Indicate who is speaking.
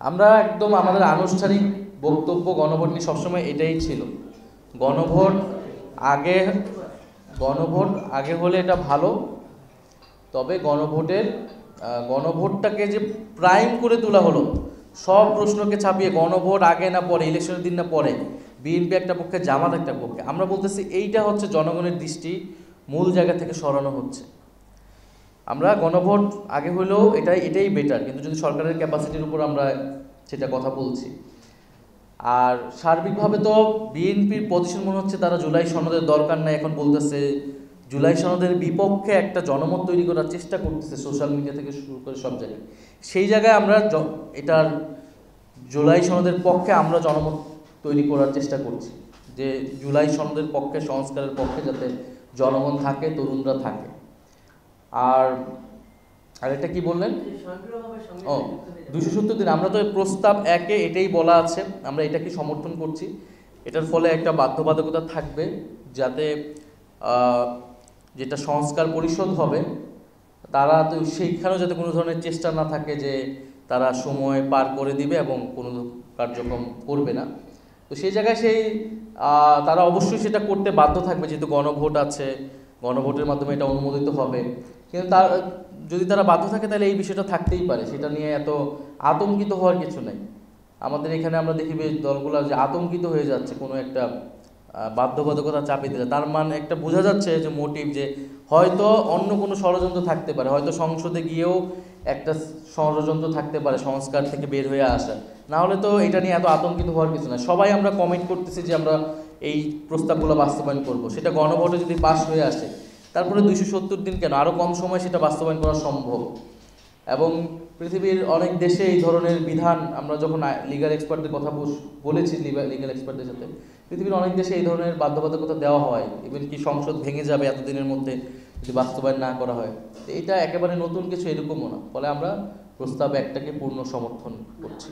Speaker 1: আমরা একদম আমাদের আনুষ্ঠানিক বক্তব্য গণভোট নিয়ে সবসময় এটাই ছিল। গণভোট আগে গণভোট আগে হলে এটা ভালো, তবে গণভোটটাকে যে প্রাইম করে তোলা হলো, সব প্রশ্নকে ছাপিয়ে গণভোট আগে না পরে, ইলেকশনের দিন না পরে, বিএনপি একটা পক্ষে জামাত একটা পক্ষে, আমরা বলতেছি এইটা হচ্ছে জনগণের দৃষ্টি মূল জায়গা থেকে সরানো হচ্ছে। আমরা গণভোট আগে হলেও এটাই বেটার, কিন্তু যদি সরকারের ক্যাপাসিটির উপর আমরা সেটা কথা বলছি। আর সার্বিকভাবে তো বিএনপির পজিশন মনে হচ্ছে তারা জুলাই সনদের দরকার নাই, এখন বলতেছে জুলাই সনদের বিপক্ষে একটা জনমত তৈরি করার চেষ্টা করতেছে সোশ্যাল মিডিয়া থেকে শুরু করে সব জায়গায়। সেই জায়গায় আমরা এটার জুলাই সনদের পক্ষে আমরা জনমত তৈরি করার চেষ্টা করছি, যে জুলাই সনদের পক্ষে, সংস্কারের পক্ষে যাতে জনগণ থাকে, তরুণরা থাকে। আর এটা কি বললেন? 270 দিন, আমরা তো প্রস্তাব 1-এ এটাই বলা আছে, আমরা এটাকে সমর্থন করছি। এটার ফলে একটা বাধ্যবাধকতা থাকবে, যাতে যেটা সংস্কার পরিষদ হবে তারা তো সেইখানেও যাতে কোনো ধরনের চেষ্টা না থাকে যে তারা সময় পার করে দিবে এবং কোনো কার্যক্রম করবে না। তো সেই জায়গায় তারা অবশ্যই সেটা করতে বাধ্য থাকবে, যেহেতু গণভোট আছে, গণভোটের মাধ্যমে এটা অনুমোদিত হবে। কিন্তু যদি তারা বাধ্য থাকে তাহলে এই বিষয়টা থাকতেই পারে, সেটা নিয়ে এত আতঙ্কিত হওয়ার কিছু নেই। আমাদের এখানে আমরা দেখি দলগুলো যে আতঙ্কিত হয়ে যাচ্ছে কোনো একটা বাধ্যবাধকতা চাপিয়ে দিলে, তার মানে একটা বোঝা যাচ্ছে যে মোটিভ, যে হয়তো অন্য কোনো ষড়যন্ত্র থাকতে পারে, হয়তো সংসদে গিয়েও একটা ষড়যন্ত্র থাকতে পারে সংস্কার থেকে বের হয়ে আসা। না হলে তো এটা নিয়ে এত আতঙ্কিত হওয়ার কিছু না। সবাই আমরা কমেন্ট করতেছি যে আমরা এই প্রস্তাবগুলো বাস্তবায়ন করব, সেটা গণভোটে যদি পাস হয়ে আসে, তারপরে 270 দিন কেন, আরও কম সময় সেটা বাস্তবায়ন করা সম্ভব। এবং পৃথিবীর অনেক দেশে এই ধরনের বিধান, আমরা যখন লিগ্যাল এক্সপার্টদের কথা বলেছি, লিগ্যাল এক্সপার্টদের সাথে, পৃথিবীর অনেক দেশে এই ধরনের বাধ্যবাধকতা দেওয়া হয়, ইভেন কি সংসদ ভেঙে যাবে এতদিনের মধ্যে যদি বাস্তবায়ন না করা হয়। তো এটা একেবারে নতুন কিছু এরকমও না, ফলে আমরা প্রস্তাব 1টাকে পূর্ণ সমর্থন করছি।